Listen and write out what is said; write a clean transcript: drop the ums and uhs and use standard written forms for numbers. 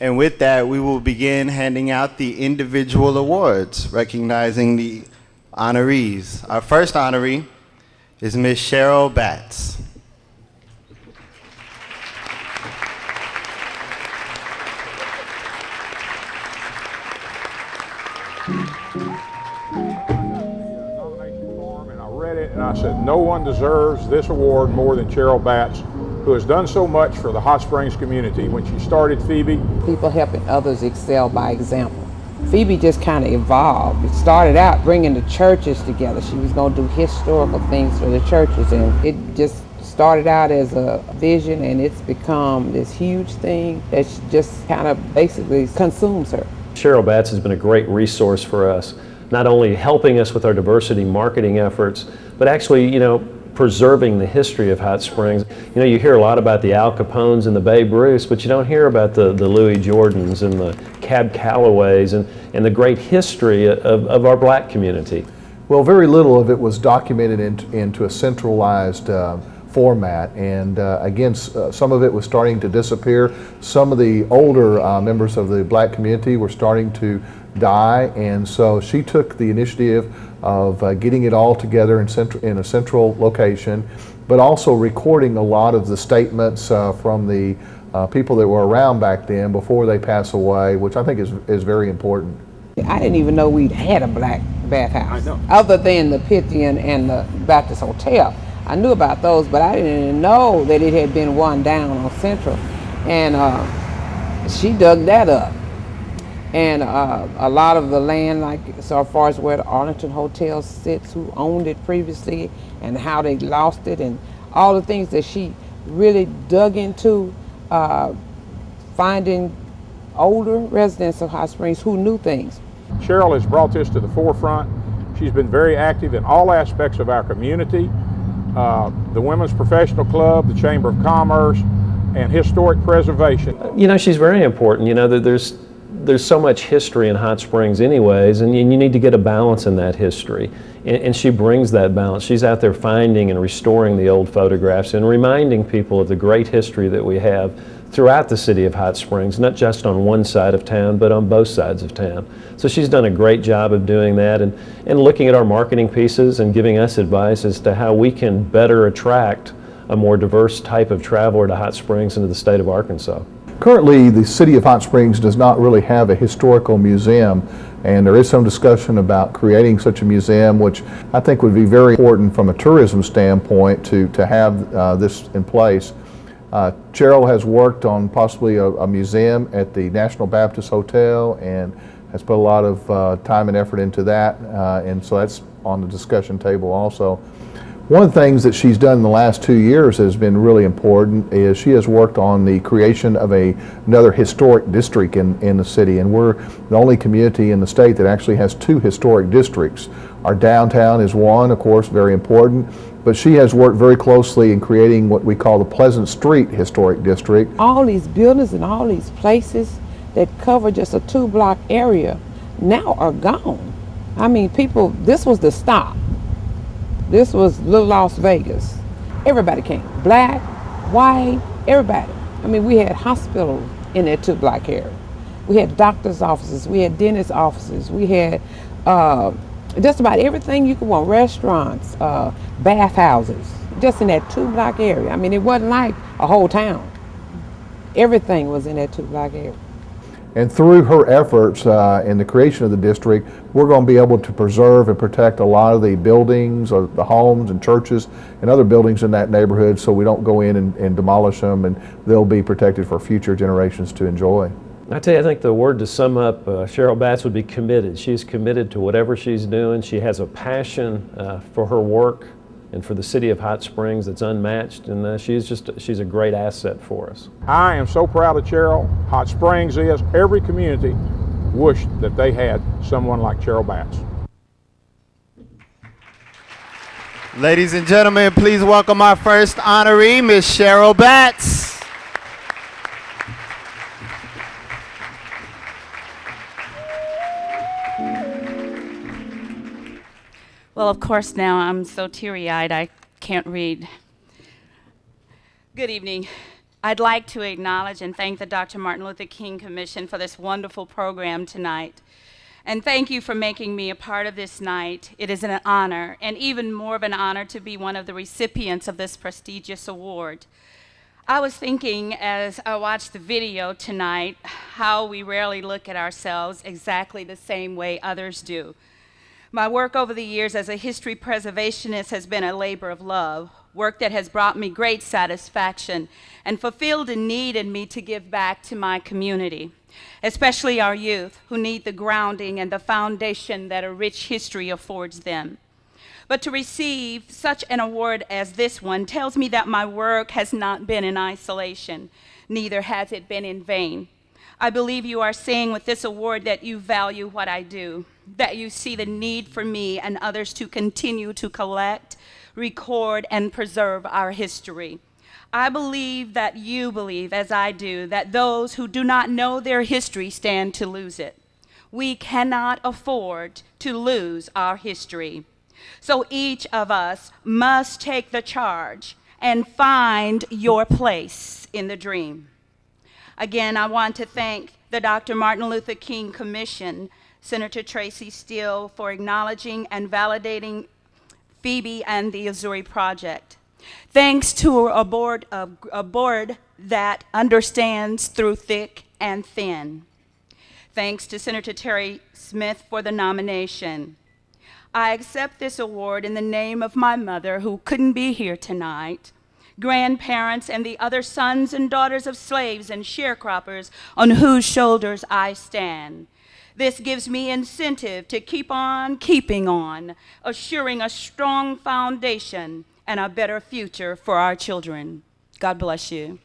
And with that, we will begin handing out the individual awards, recognizing the honorees. Our first honoree is Ms. Cheryl Batts. And I said, no one deserves this award more than Cheryl Batts, who has done so much for the Hot Springs community. When she started PHOEBE, people helping others excel by example. PHOEBE just kind of evolved. It started out bringing the churches together. She was going to do historical things for the churches, and it just started out as a vision, and it's become this huge thing that just kind of basically consumes her. Cheryl Batts has been a great resource for us, not only helping us with our diversity marketing efforts, but actually, preserving the history of Hot Springs. You hear a lot about the Al Capones and the Babe Ruths, but you don't hear about the Louis Jordans and the Cab Callaways and the great history of our black community. Well, very little of it was documented into a centralized format, and again, some of it was starting to disappear. Some of the older members of the black community were starting to die, and so she took the initiative of getting it all together in a central location, but also recording a lot of the statements from the people that were around back then before they pass away, which I think is very important. I didn't even know we had a black bathhouse, other than the Pythian and the Baptist Hotel. I knew about those, but I didn't know that it had been one down on Central, and she dug that up. And a lot of the land, like so far as where the Arlington Hotel sits, who owned it previously and how they lost it, and all the things that she really dug into, finding older residents of Hot Springs who knew things. Cheryl has brought this to the forefront. She's been very active in all aspects of our community. The Women's Professional Club, the Chamber of Commerce, and historic preservation. She's very important. There's so much history in Hot Springs anyways, and you need to get a balance in that history. And she brings that balance. She's out there finding and restoring the old photographs and reminding people of the great history that we have throughout the city of Hot Springs, not just on one side of town, but on both sides of town. So she's done a great job of doing that and looking at our marketing pieces and giving us advice as to how we can better attract a more diverse type of traveler to Hot Springs and to the state of Arkansas. Currently, the city of Hot Springs does not really have a historical museum, and there is some discussion about creating such a museum, which I think would be very important from a tourism standpoint to have this in place. Cheryl has worked on possibly a museum at the National Baptist Hotel and has put a lot of time and effort into that, and so that's on the discussion table also. One of the things that she's done in the last 2 years has been really important is she has worked on the creation of another historic district in the city, and we're the only community in the state that actually has 2 historic districts. Our downtown is one, of course, very important, but she has worked very closely in creating what we call the Pleasant Street Historic District. All these buildings and all these places that cover just a 2-block area now are gone. I mean, people, this was the stop. This was Little Las Vegas. Everybody came, black, white, everybody. I mean, we had hospitals in that 2-block area. We had doctor's offices, we had dentist offices, we had just about everything you could want, restaurants, bathhouses, just in that 2-block area. I mean, it wasn't like a whole town. Everything was in that 2-block area. And through her efforts in the creation of the district, we're going to be able to preserve and protect a lot of the buildings, or the homes and churches and other buildings in that neighborhood, so we don't go in and demolish them, and they'll be protected for future generations to enjoy. I tell you, I think the word to sum up Cheryl Batts would be committed. She's committed to whatever she's doing. She has a passion for her work and for the city of Hot Springs that's unmatched, and she's a great asset for us. I am so proud of Cheryl. Hot Springs is. Every community wished that they had someone like Cheryl Batts. Ladies and gentlemen, please welcome our first honoree, Ms. Cheryl Batts. Well, of course, now I'm so teary-eyed I can't read. Good evening. I'd like to acknowledge and thank the Dr. Martin Luther King Commission for this wonderful program tonight. And thank you for making me a part of this night. It is an honor, and even more of an honor, to be one of the recipients of this prestigious award. I was thinking as I watched the video tonight how we rarely look at ourselves exactly the same way others do. My work over the years as a history preservationist has been a labor of love, work that has brought me great satisfaction and fulfilled a need in me to give back to my community, especially our youth who need the grounding and the foundation that a rich history affords them. But to receive such an award as this one tells me that my work has not been in isolation, neither has it been in vain. I believe you are saying with this award that you value what I do, that you see the need for me and others to continue to collect, record, and preserve our history. I believe that you believe, as I do, that those who do not know their history stand to lose it. We cannot afford to lose our history. So each of us must take the charge and find your place in the dream. Again, I want to thank the Dr. Martin Luther King Commission, Senator Tracy Steele, for acknowledging and validating PHOEBE and the Azuri Project. Thanks to a board that understands through thick and thin. Thanks to Senator Terry Smith for the nomination. I accept this award in the name of my mother, who couldn't be here tonight, grandparents, and the other sons and daughters of slaves and sharecroppers on whose shoulders I stand. This gives me incentive to keep on keeping on, assuring a strong foundation and a better future for our children. God bless you.